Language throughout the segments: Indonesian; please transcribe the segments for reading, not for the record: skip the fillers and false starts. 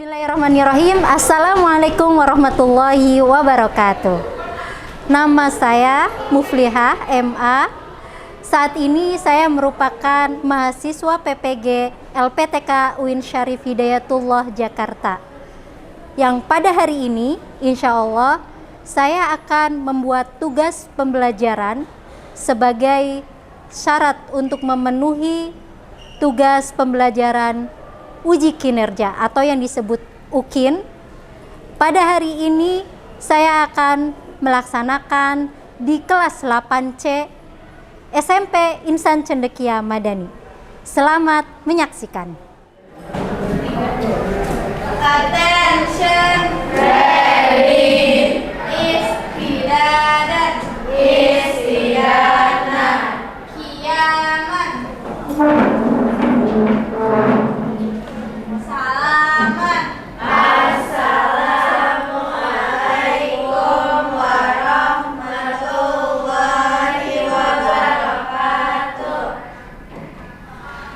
Bismillahirrahmanirrahim. Assalamualaikum warahmatullahi wabarakatuh. Nama saya Muflihah MA. Saat ini saya merupakan mahasiswa PPG LPTK UIN Syarif Hidayatullah Jakarta. Yang pada hari ini, insya Allah, saya akan membuat tugas pembelajaran sebagai syarat untuk memenuhi tugas pembelajaran uji kinerja atau yang disebut UKIN. Pada hari ini saya akan melaksanakan di kelas 8C SMP Insan Cendekia Madani. Selamat menyaksikan. Attention, ready, istiadat, istiadat, kiamat, salaman, assalamualaikum warahmatullahi wabarakatuh.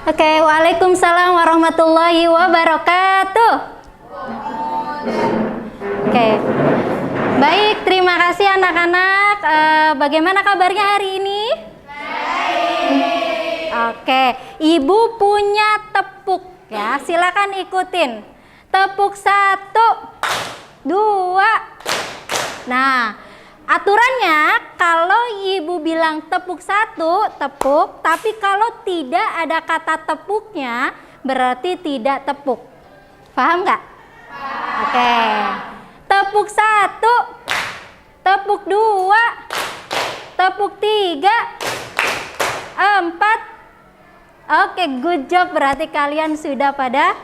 Oke, waalaikumsalam warahmatullahi wabarakatuh. Oke, baik, terima kasih anak-anak. Bagaimana kabarnya hari ini? Baik. Oke, Ibu punya tepuk ya, silakan ikutin. Tepuk 1, 2. Nah, aturannya kalau Ibu bilang tepuk 1, tepuk, tapi kalau tidak ada kata tepuknya berarti tidak tepuk. Paham nggak? Oke. Tepuk 1, tepuk 2, tepuk 3, 4. Oke, good job. Berarti kalian sudah pada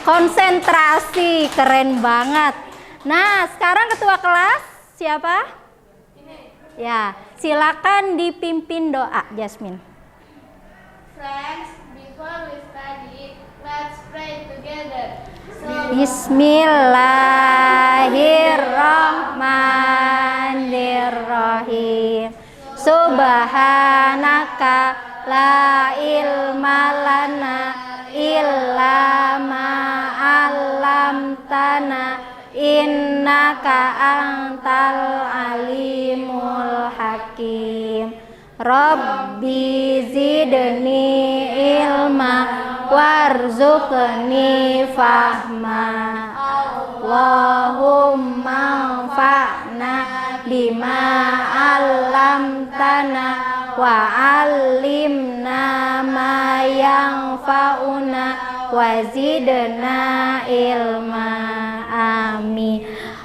konsentrasi. Keren banget. Nah, sekarang ketua kelas siapa? Ya, silakan dipimpin doa, Jasmine. Friends, before we study, let's pray together. Bismillahirrahmanirrahim. Subhanaka la ilma lana illa ma 'allamtana innaka antal alimul hakim. Rabbi zidni ilma warzuqni fahma. Allahumma anfa'na bima 'allamtana wa 'allimna ma yanfa'una wa zidna ilma. Amin.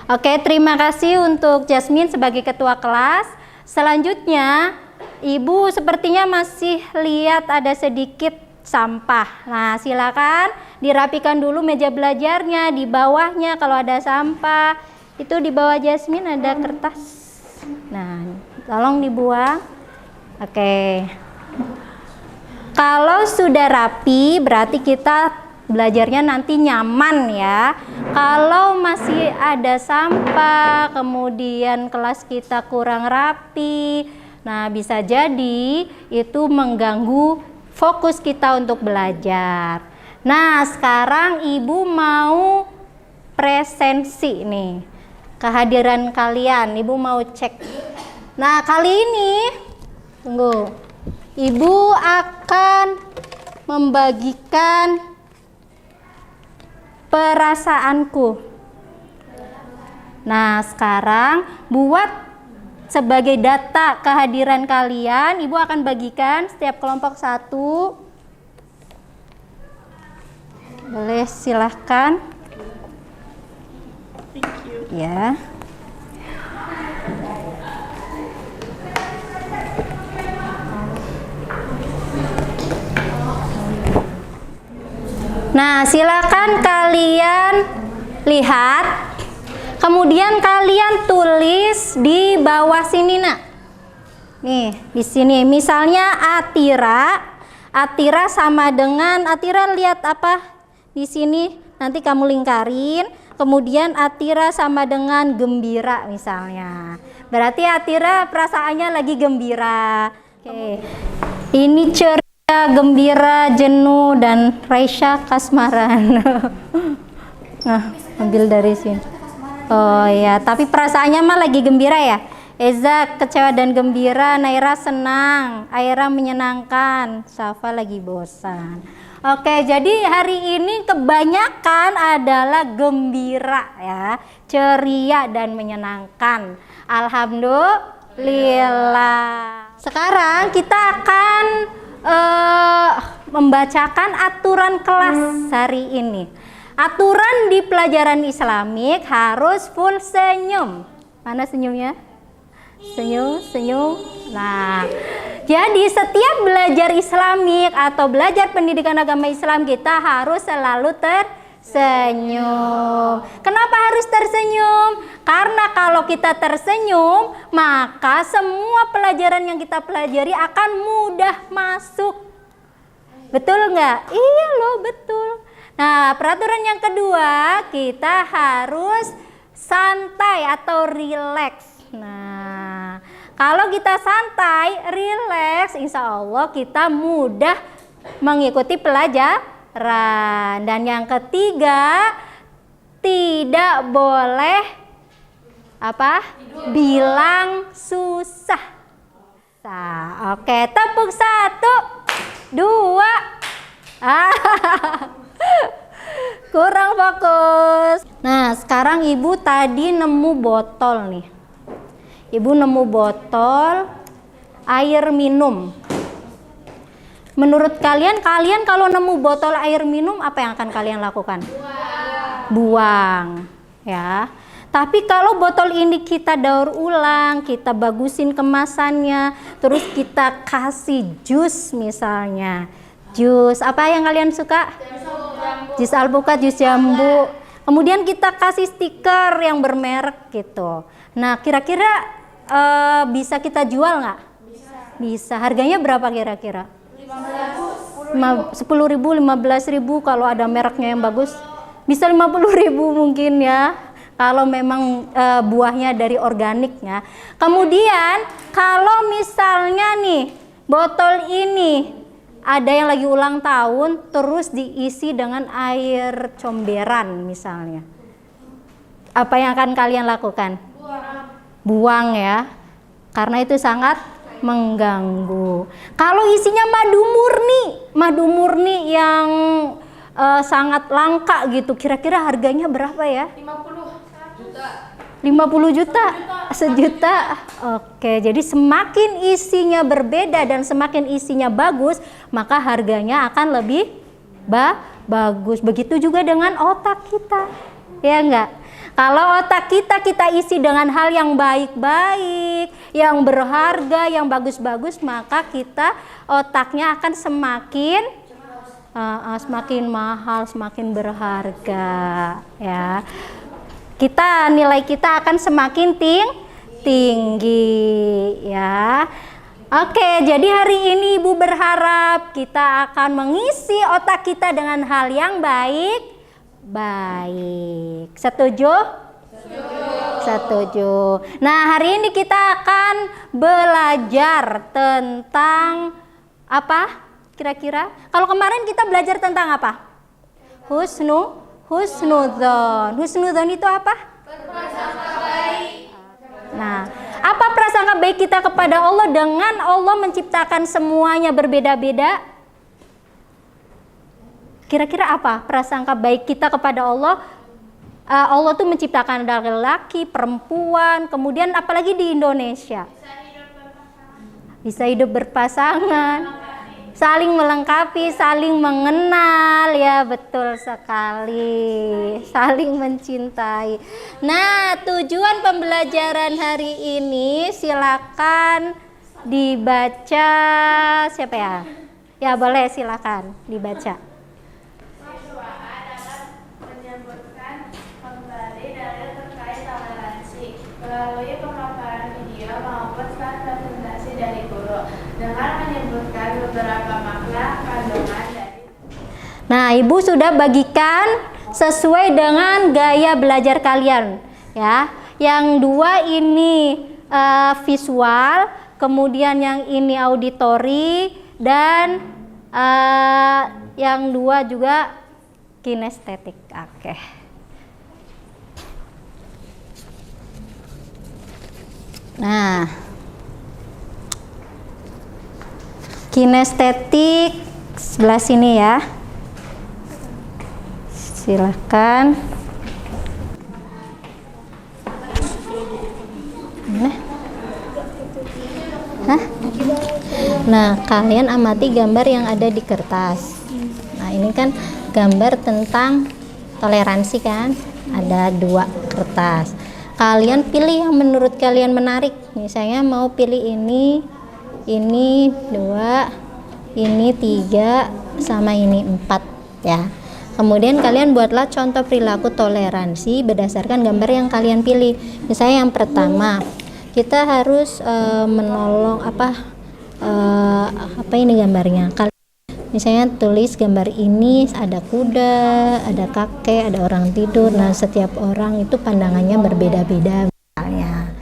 Oke, terima kasih untuk Jasmine sebagai ketua kelas. Selanjutnya, Ibu sepertinya masih lihat ada sedikit sampah. Nah, silakan dirapikan dulu meja belajarnya. Di bawahnya kalau ada sampah, itu di bawah Jasmine ada kertas. Nah, tolong dibuang. Oke. Kalau sudah rapi, berarti kita belajarnya nanti nyaman ya. Kalau masih ada sampah, kemudian kelas kita kurang rapi, nah bisa jadi itu mengganggu fokus kita untuk belajar. Nah, sekarang Ibu mau presensi nih. Kehadiran kalian, Ibu mau cek. Nah, kali ini tunggu. Ibu akan membagikan perasaanku. Nah, sekarang buat sebagai data kehadiran kalian, Ibu akan bagikan setiap kelompok 1. Boleh, silahkan. Thank you. Ya. Nah, silakan kalian lihat. Kemudian kalian tulis di bawah sini, Nak. Nih, di sini misalnya Atira. Atira sama dengan, Atira lihat apa? Di sini nanti kamu lingkarin. Kemudian Atira sama dengan gembira misalnya. Berarti Atira perasaannya lagi gembira. Oke. Ini ceria, gembira, jenuh, dan Raisya kasmaran. Nah, ambil dari sini. Oh ya, tapi perasaannya mah lagi gembira ya. Eza kecewa dan gembira, Naira senang, Aira menyenangkan, Safa lagi bosan. Oke, jadi hari ini kebanyakan adalah gembira ya, ceria dan menyenangkan. Alhamdulillah. Sekarang kita akan membacakan aturan kelas hari ini. Aturan di pelajaran Islamik harus full senyum. Mana senyumnya? Senyum, senyum. Nah, jadi setiap belajar Islamik atau belajar pendidikan agama Islam kita harus selalu tersenyum. Kenapa harus tersenyum? Karena kalau kita tersenyum, maka semua pelajaran yang kita pelajari akan mudah masuk. Betul nggak? Iya loh, betul. Nah, peraturan yang kedua, kita harus santai atau rileks. Nah, kalau kita santai, rileks, insya Allah kita mudah mengikuti pelajaran. Dan yang ketiga, tidak boleh bilang susah. Nah, oke, tepuk 1, 2. Kurang fokus. Nah, sekarang ibu tadi nemu botol nih. Ibu nemu botol air minum. Menurut kalian kalau nemu botol air minum, apa yang akan kalian lakukan? Buang, ya. Tapi kalau botol ini kita daur ulang, kita bagusin kemasannya, terus kita kasih jus misalnya. Jus apa yang kalian suka? Jus alpukat, jus jambu. Kemudian kita kasih stiker yang bermerek gitu. Nah, kira-kira bisa kita jual nggak? Bisa. Harganya berapa kira-kira? 10.000, 15.000 kalau ada mereknya yang bagus. Bisa 50.000 mungkin ya. Kalau memang buahnya dari organiknya. Kemudian kalau misalnya nih botol ini ada yang lagi ulang tahun terus diisi dengan air comberan misalnya. Apa yang akan kalian lakukan? Buang ya. Karena itu sangat mengganggu. Kalau isinya madu murni yang sangat langka gitu, kira-kira harganya berapa ya? 50 juta, sejuta. Oke, jadi semakin isinya berbeda dan semakin isinya bagus, maka harganya akan lebih bagus. Begitu juga dengan otak kita, ya enggak? Kalau otak kita isi dengan hal yang baik-baik, yang berharga, yang bagus-bagus, maka kita otaknya akan semakin mahal, semakin berharga, ya. Nilai kita akan semakin tinggi, ya. Oke, jadi hari ini Ibu berharap kita akan mengisi otak kita dengan hal yang baik. Setuju? Setuju. Nah, hari ini kita akan belajar tentang apa? Kira-kira? Kalau kemarin kita belajar tentang apa? Husnudzon. Husnudzon itu apa? Berprasangka baik. Nah, apa prasangka baik kita kepada Allah dengan Allah menciptakan semuanya berbeda-beda? Kira-kira apa prasangka baik kita kepada Allah? Allah tuh menciptakan laki-laki, perempuan, kemudian apalagi di Indonesia. Bisa hidup berpasangan. Saling melengkapi, saling mengenal, ya betul sekali, saling mencintai. Nah, tujuan pembelajaran hari ini silakan dibaca. Siapa ya? Ya boleh, silakan dibaca. Siswa dalam menyebutkan kembali dalil terkait toleransi melalui pemaparan video maupun presentasi dari guru dengan menyebutkan beberapa makna kandungan dari. Nah, Ibu sudah bagikan sesuai dengan gaya belajar kalian, ya. Yang dua ini visual, kemudian yang ini auditori, dan yang dua juga kinestetik. Oke. Nah, kinestetik sebelah sini ya. Silahkan. Hah? Nah, kalian amati gambar yang ada di kertas. Nah, ini kan gambar tentang toleransi kan? Ada 2 kertas. Kalian pilih yang menurut kalian menarik. Misalnya mau pilih ini 2, ini 3, sama ini 4 ya. Kemudian kalian buatlah contoh perilaku toleransi berdasarkan gambar yang kalian pilih. Misalnya yang pertama, kita harus menolong apa ini gambarnya. Misalnya tulis gambar ini ada kuda, ada kakek, ada orang tidur. Nah, setiap orang itu pandangannya berbeda-beda misalnya.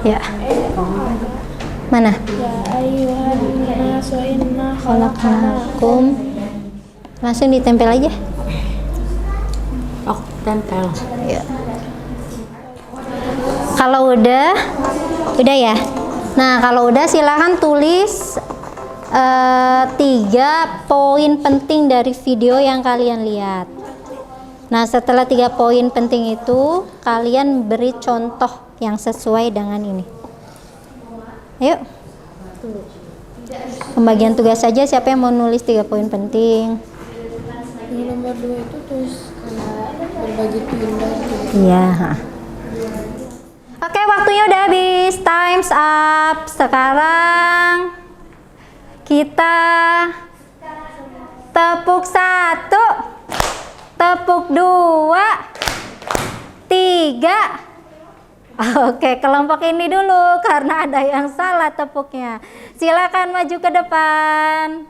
Ya. Mana? Ya ayyuhan nasu inna Khalaqnakum. Langsung ditempel aja. Oh, tempel. Ya. Kalau udah ya. Nah, kalau udah silahkan tulis 3 poin penting dari video yang kalian lihat. Nah, setelah 3 poin penting itu, kalian beri contoh yang sesuai dengan ini. Ayo. Pembagian tugas saja, siapa yang mau nulis 3 poin penting? Yang nomor 2 itu terus berbagi pindah. Iya. Oke, waktunya udah habis. Time's up. Sekarang kita tepuk 1, tepuk 2, 3. Oke, kelompok ini dulu karena ada yang salah tepuknya. Silakan maju ke depan.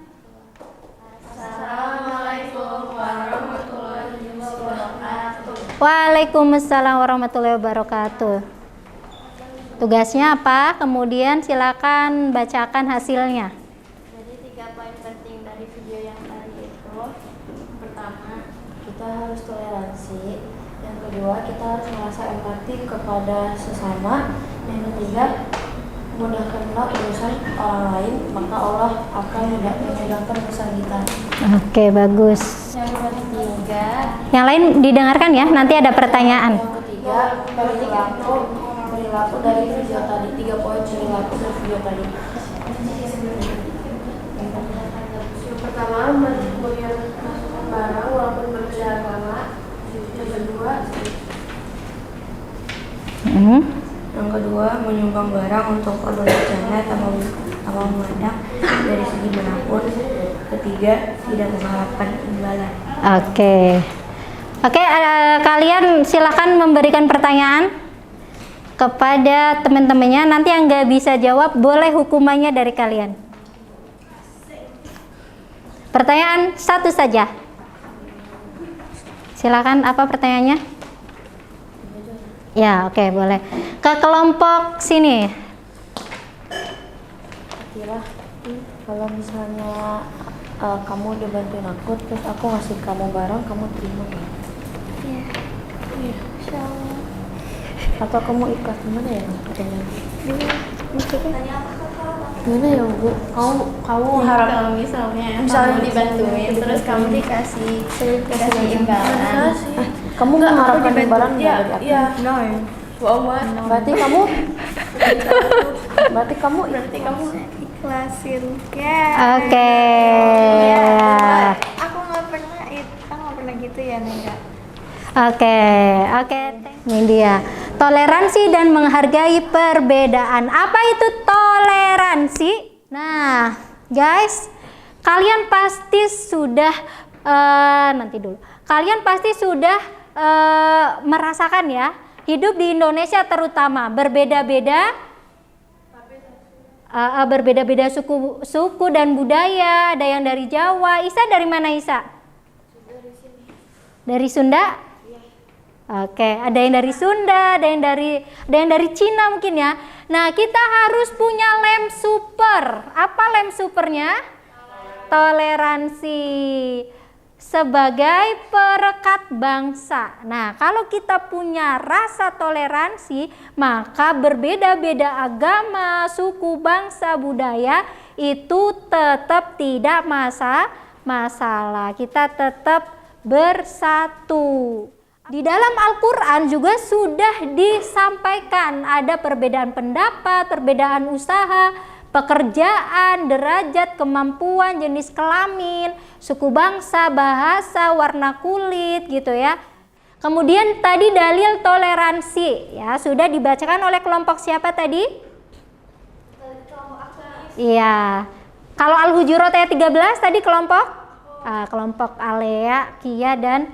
Assalamualaikum warahmatullahi wabarakatuh. Waalaikumsalam warahmatullahi wabarakatuh. Tugasnya apa? Kemudian silakan bacakan hasilnya. Jadi 3 poin penting dari video yang tadi itu, pertama, kita harus toleransi. Yang kedua, kita harus merasa empati kepada sesama. Yang ketiga, mudahkanlah urusan orang lain, maka Allah akan memudahkan urusan kita. Oke, bagus. Yang ketiga, Yang lain didengarkan ya, nanti ada pertanyaan. yang ketiga, perilaku dari video tadi. 3 poin perilaku dari video tadi. Yang pertama, menyimpulkan barang walaupun berbeda agama. Yang kedua, Yang kedua, menyumbang barang untuk organisasi tanpa memandang dari segi manapun. Ketiga, tidak mengharapkan imbalan. Oke, kalian silakan memberikan pertanyaan kepada teman-temannya. Nanti yang nggak bisa jawab boleh hukumannya dari kalian. Pertanyaan 1 saja. Silakan, apa pertanyaannya? Ya, oke, boleh. Ke kelompok sini. Kira kalau misalnya kamu udah bantuin aku, terus aku ngasih kamu barang, kamu terima nggak? iya, insyaallah. Atau kamu ikhlas, gimana ya pertanyaan? Maksudnya? Gimana ya Bu? Kamu harap Kalau misalnya kamu dibantuin, terus kamu dikasih imbalan. kamu mengharapkan imbalan nggak dari aku? Iya, no. Berarti kamu ikhlasin. Ya. Oke. Aku nggak pernah gitu ya, Nega. Oke. Ini dia. Toleransi dan menghargai perbedaan. Apa itu toleransi? Nah, guys, kalian pasti sudah Kalian pasti sudah merasakan ya, hidup di Indonesia terutama berbeda-beda suku dan budaya. Ada yang dari Jawa. Isa dari mana, Isa? Dari Sunda? Oke, ada yang dari Sunda, ada yang dari Cina mungkin ya. Nah, kita harus punya lem super. Apa lem supernya? Toleransi. sebagai perekat bangsa. Nah, kalau kita punya rasa toleransi, maka berbeda-beda agama, suku, bangsa, budaya itu tetap tidak masalah. Kita tetap bersatu. Di dalam Al-Quran juga sudah disampaikan ada perbedaan pendapat, perbedaan usaha, pekerjaan, derajat, kemampuan, jenis kelamin, suku bangsa, bahasa, warna kulit gitu ya. Kemudian tadi dalil toleransi ya sudah dibacakan oleh kelompok siapa tadi? Iya. Kalau Al-Hujurat ayat 13 tadi kelompok Alea, Kia dan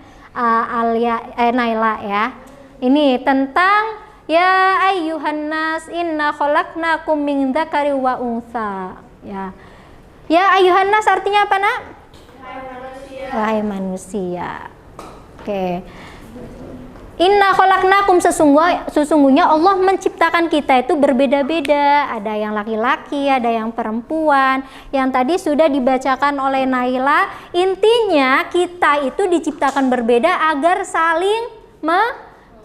Naila ya. Ini tentang ya ayyuhan nas inna khalaqnakum min dzakari wa untha. Ya ayyuhan nas artinya apa, Nak? Wahai manusia. Oke. Inna khalaqnakum, sesungguhnya Allah menciptakan kita itu berbeda-beda. Ada yang laki-laki, ada yang perempuan. Yang tadi sudah dibacakan oleh Naila. Intinya kita itu diciptakan berbeda agar saling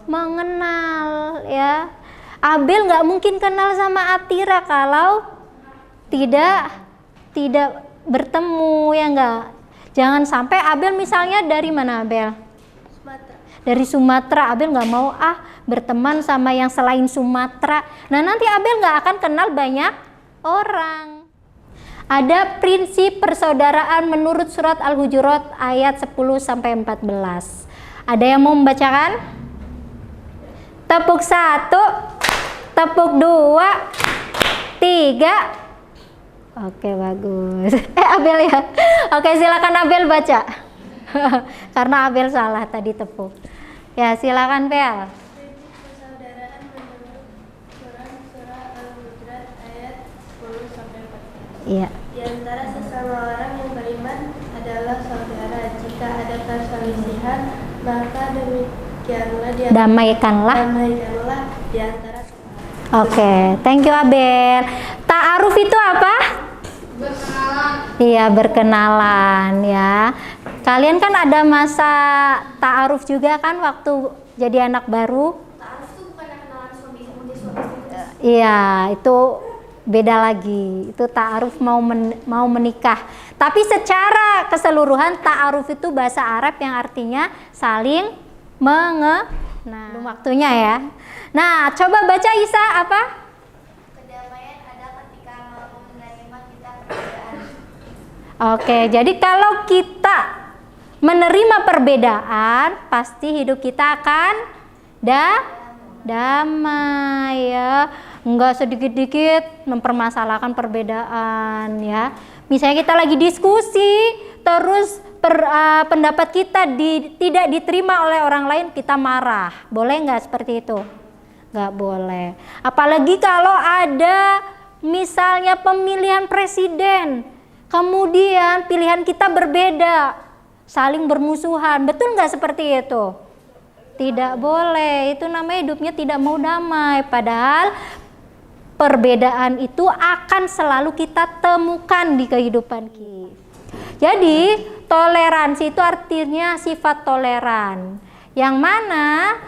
mengenal ya. Abel nggak mungkin kenal sama Atira kalau tidak bertemu ya enggak. Jangan sampai Abel misalnya dari mana Abel? Dari Sumatera, Abel nggak mau berteman sama yang selain Sumatera. Nah nanti Abel nggak akan kenal banyak orang. Ada prinsip persaudaraan menurut surat Al-Hujurat ayat 10-14. Ada yang mau membacakan? Tepuk 1, tepuk 2, 3. Oke bagus. Abel ya. Oke silakan Abel baca. Karena Abel salah tadi tepuk. Ya silakan Pel. Persaudaraan menurut surah Al-Hujurat ayat 10-14. Iya. Di antara sesama orang yang beriman adalah saudara. Jika ada perselisihan, maka damaikanlah di antara. Oke, thank you Abel. Ta'aruf itu apa? Berkenalan. Iya, berkenalan ya. Kalian kan ada masa ta'aruf juga kan waktu jadi anak baru? Ta'aruf itu bukan kenalan suami. Iya, itu beda lagi. Itu ta'aruf mau menikah. Tapi secara keseluruhan ta'aruf itu bahasa Arab yang artinya saling mengenal. Belum waktunya ya. Nah, coba baca Isa apa? Kedamaian ada ketika mau menerima kita perbedaan. Oke, jadi kalau kita menerima perbedaan, pasti hidup kita akan damai ya. Enggak sedikit-dikit mempermasalahkan perbedaan ya. Misalnya kita lagi diskusi, terus pendapat kita tidak diterima oleh orang lain, kita marah. Boleh nggak seperti itu? Nggak boleh. Apalagi kalau ada misalnya pemilihan presiden, kemudian pilihan kita berbeda, saling bermusuhan. Betul nggak seperti itu? Tidak boleh. Itu namanya hidupnya tidak mau damai. Padahal perbedaan itu akan selalu kita temukan di kehidupan kita. Jadi toleransi itu artinya sifat toleran, yang mana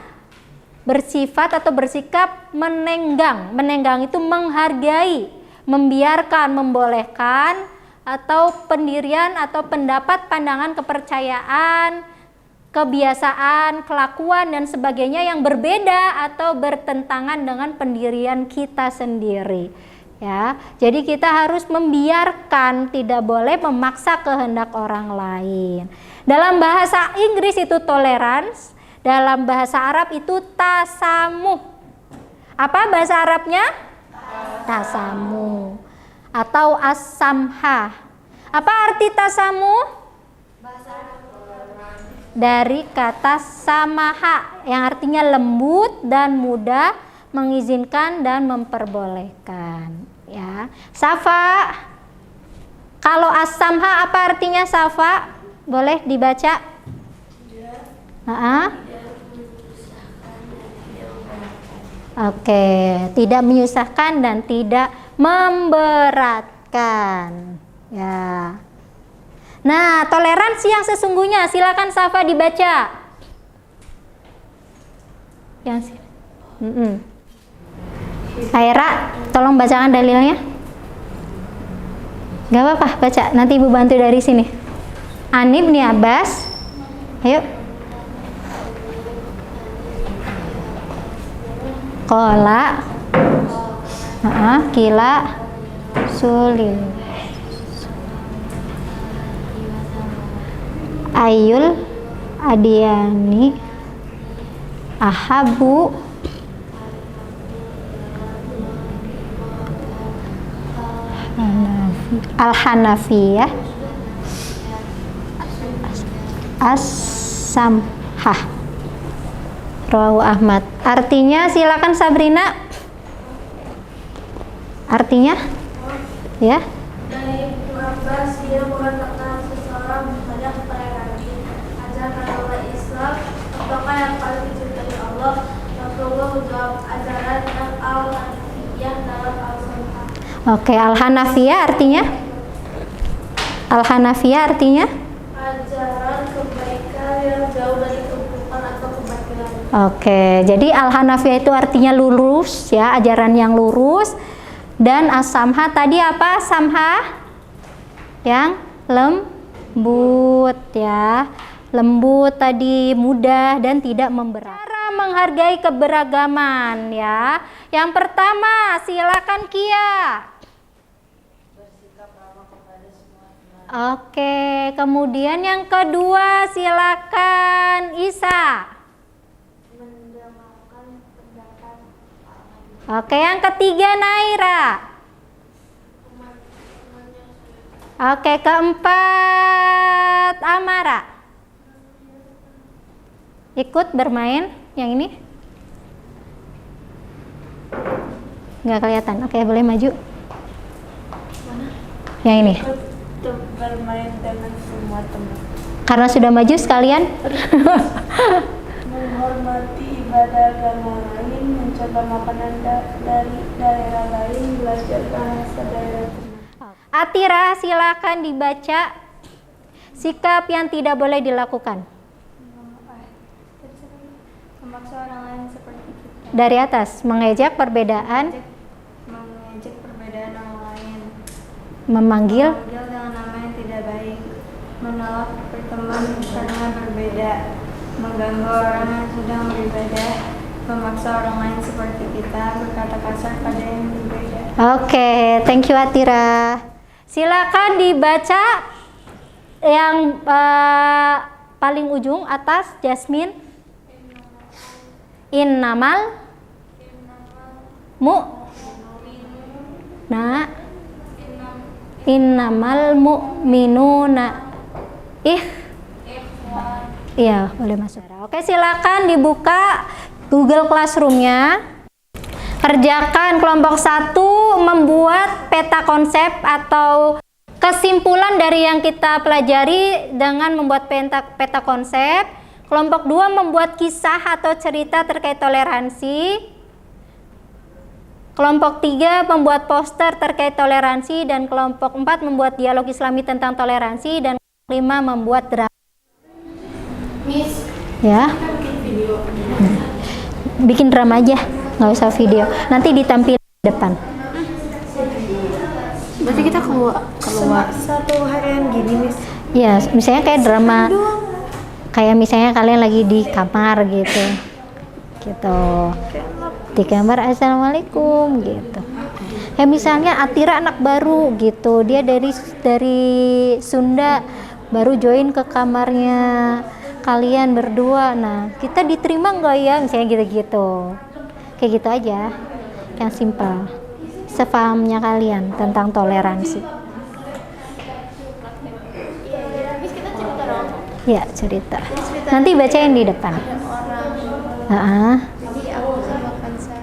bersifat atau bersikap menenggang. Menenggang itu menghargai, membiarkan, membolehkan, atau pendirian atau pendapat, pandangan, kepercayaan, kebiasaan, kelakuan dan sebagainya yang berbeda atau bertentangan dengan pendirian kita sendiri. Ya, jadi kita harus membiarkan, tidak boleh memaksa kehendak orang lain. Dalam bahasa Inggris itu tolerance, dalam bahasa Arab itu tasamuh. Apa bahasa Arabnya? Tasamuh atau as-samha. Apa arti tasamuh? Dari kata samaha yang artinya lembut dan mudah, mengizinkan dan memperbolehkan ya. Safa, kalau as-samha apa artinya Safa? Boleh dibaca? Oke, tidak menyusahkan dan tidak memberatkan ya. Nah, toleransi yang sesungguhnya, silakan Safa dibaca. Yang Aira, tolong bacakan dalilnya. Gak apa-apa, baca. Nanti ibu bantu dari sini. An Ibni Abbas. Ayo. Qala. Kila. Sulil. Ayul adiyani ahabu al-Hanafiyah as-samhah. Rawahu Ahmad. Artinya silakan Sabrina. Artinya? Ya. Dari Ibnu Abbas, dia mengatakan seseorang banyak toleransi, ajaran Allah Islam, apakah yang paling dicintai Allah? Rasulullah menjawab ajaran al-Hanafiyah dalam al-Sunnah. Oke, al-Hanafiyah artinya? Al-Hanafiyah artinya? Ajaran kebaikan yang jauh dari keburukan atau kebatilan. Oke, jadi al-Hanafiyah itu artinya lurus ya, ajaran yang lurus. Dan as-samha tadi apa? Samha yang lembut ya. Lembut tadi, mudah dan tidak memberat. Cara menghargai keberagaman ya. Yang pertama, silakan Kia. Oke, kemudian yang kedua silakan Isa. Oke, yang ketiga Naira. Oke, keempat Amara. Ikut bermain yang ini? Nggak kelihatan. Oke, boleh maju. Yang ini. Untuk bermain dengan semua teman. Karena sudah maju sekalian. Menghormati ibadah agama lain, mencoba makanan dari daerah lain, belajar bahasa daerah teman. Atira, silakan dibaca sikap yang tidak boleh dilakukan. Memaksa orang lain seperti kita. Dari atas, mengejek perbedaan, Mengejek perbedaan orang lain. memanggil. Memanggil dengan nama yang tidak baik. Menolak berteman karena berbeda. Mengganggu orang yang sedang beribadah. Memaksa orang lain seperti kita. Berkata kasar pada yang berbeda. Oke, thank you Atira. Silakan dibaca yang paling ujung atas, Jasmine. Innamal innamal mu'minuna iya, boleh masuk. Oke, silakan dibuka Google Classroom-nya. Kerjakan kelompok 1 membuat peta konsep atau kesimpulan dari yang kita pelajari dengan membuat peta konsep. Kelompok 2 membuat kisah atau cerita terkait toleransi. Kelompok 3 membuat poster terkait toleransi, dan kelompok 4 membuat dialog Islami tentang toleransi, dan 5 membuat drama. Miss, Ya. Bikin drama aja, nggak usah video. Nanti ditampilkan di depan. Berarti kita keluar satu harian gini, Miss. Ya, misalnya kayak drama, kayak misalnya kalian lagi di kamar gitu, di kamar assalamualaikum gitu. Kayak misalnya Atira anak baru gitu, dia dari Sunda baru join ke kamarnya kalian berdua. Nah, kita diterima nggak ya, misalnya gitu-gitu. Kayak gitu aja, yang simpel, sepahamnya kalian tentang toleransi. Ya, cerita. Nanti bacain di depan. Jadi aku sama Kansa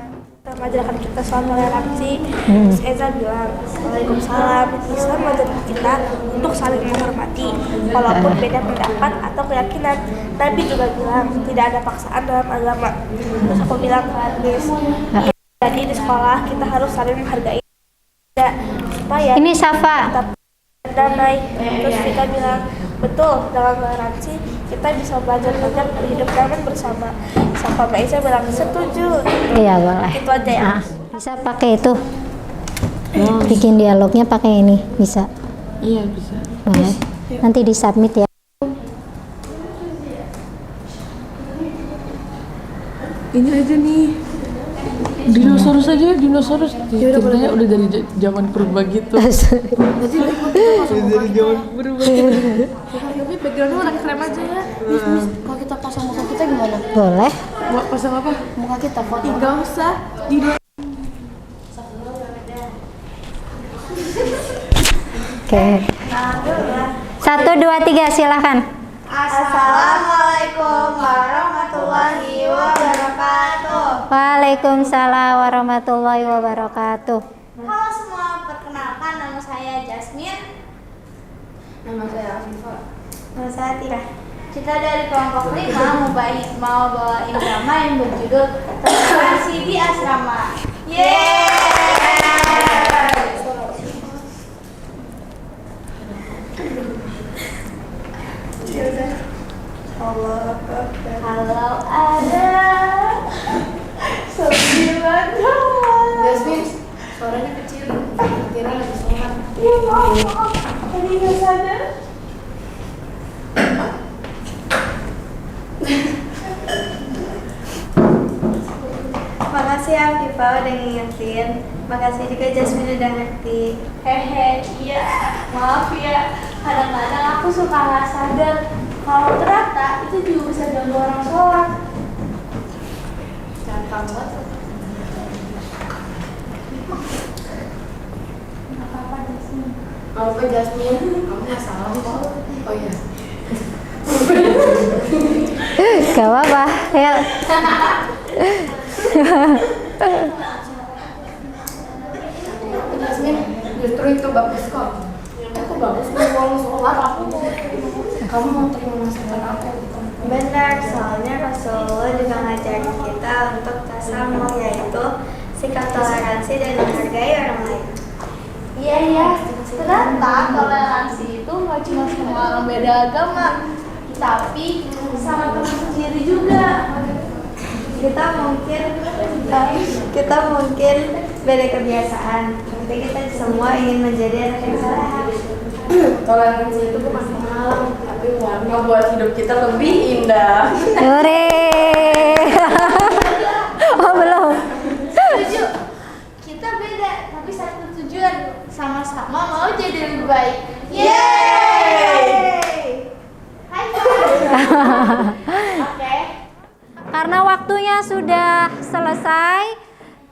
mengajarkan kita soal toleransi. Terus Eza bilang, Waalaikumsalam. Islam mengajarkan kita untuk saling menghormati walaupun beda pendapat atau keyakinan. Nabi juga bilang tidak ada paksaan dalam agama. Terus aku bilang ke Miss, jadi di sekolah kita harus saling menghargai supaya Ini Safa. dan naik. Terus Vika bilang, betul, dengan toleransi kita bisa belajar banyak hidup damai bersama. Sampai Mbak Isa bilang, setuju. Iya boleh. Itu aja ya. Nah, bisa pakai itu. Bikin dialognya pakai ini, bisa. Iya bisa. Boleh. Nanti di submit ya. Ini aja nih. Dinosaurus aja, dinosaurus. Ceritanya udah dari zaman purba gitu. Dari zaman Berubah gitu. Tapi backgroundnya warna krem aja ya. Miss, kalau kita pasang muka kita gimana? Boleh. Mau pasang apa? Muka kita foto. Enggak usah. Oke. 1, 2, 3 silahkan. Assalamualaikum warahmatullahi wabarakatuh. Waalaikumsalam warahmatullahi wabarakatuh. Halo semua, perkenalkan nama saya Jasmine. Nama saya Afifah. Nama saya Tira. Kita dari kelompok 5 mau bawain drama yang berjudul Toleransi di Asrama. Yeay! Kalau ada 9 Jasmine, suaranya kecil. Tira lagi sholat. tadi nggak sadar. Makasih ya Viva udah ngingetin. Makasih juga Jasmine udah ngerti. Hehe, iya. Maaf ya. Kadang-kadang aku suka nggak sadar kalau ternyata itu juga bisa ganggu orang sholat. Jangan kamu banget. Nggak apa-apa Jasmine. Apa Jasmine? Kamu nggak salah kok. Oh iya. Gak apa-apa. Ya. Jasmine, justru itu bagus kok. Aku bagus nih kalau sholat aku. Kamu mau terima masukan aku? Benar, soalnya Rasulullah juga ngajarin kita untuk tasamuh, yaitu sikap toleransi dan menghargai orang lain. Iya, iya. Ternyata toleransi itu nggak cuma sama orang beda agama, tapi sama teman sendiri juga. Kita mungkin beda kebiasaan, tapi kita semua ingin menjadi anak yang saleh. Toleransi itu bukan penghalang, tapi warna buat hidup kita lebih indah. Hore. Oh belum. Setuju. Kita beda, tapi satu tujuan, sama-sama mau jadi lebih baik. Yeay! High five. Oke. Karena waktunya sudah selesai,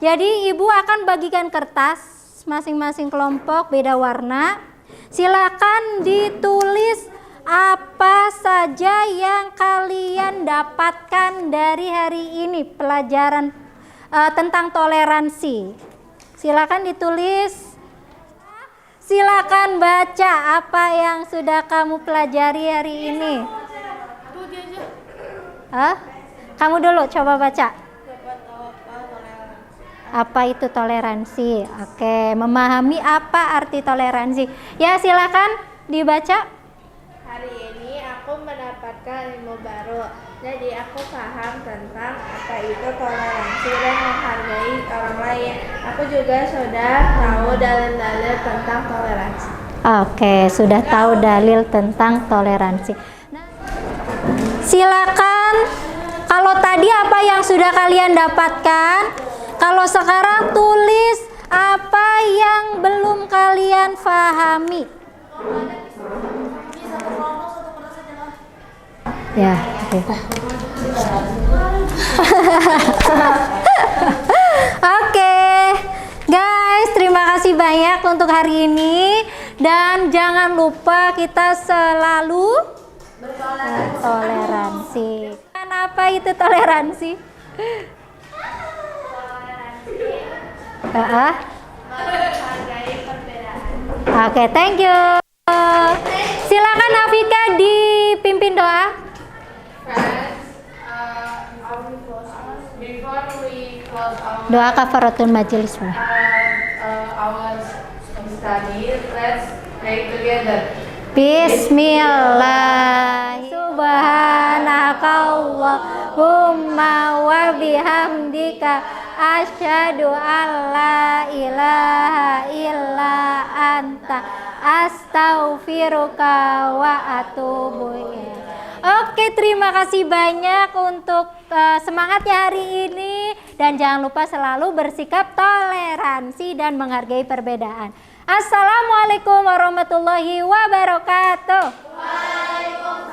jadi ibu akan bagikan kertas masing-masing kelompok beda warna. Silakan ditulis apa saja yang kalian dapatkan dari hari ini pelajaran tentang toleransi. Silakan ditulis. Silakan baca apa yang sudah kamu pelajari hari ini. Hah? Kamu dulu coba baca. Apa itu toleransi? Oke, memahami apa arti toleransi. Ya, silakan dibaca. Hari ini aku mendapatkan ilmu baru. Jadi aku paham tentang apa itu toleransi dan menghargai orang lain. Aku juga sudah tahu dalil-dalil tentang toleransi. Oke, sudah tahu dalil tentang toleransi. Silakan, kalau tadi apa yang sudah kalian dapatkan, kalau sekarang tulis apa yang belum kalian pahami. Ya, oke. Oke, guys, terima kasih banyak untuk hari ini. Dan jangan lupa kita selalu bertoleransi. Dan apa itu toleransi? Menghargai perbedaan. Oke, thank you. Silakan Hafika dipimpin doa. Before we close Doa kafaratul majelis. our study, let's Bismillah. Subhanakallahumma wa bihamdika asyhadu an la ilaha illa anta astaghfiruka wa atubu ilaik. Oke, terima kasih banyak untuk semangatnya hari ini, dan jangan lupa selalu bersikap toleransi dan menghargai perbedaan. Assalamualaikum warahmatullahi wabarakatuh. Waalaikumsalam.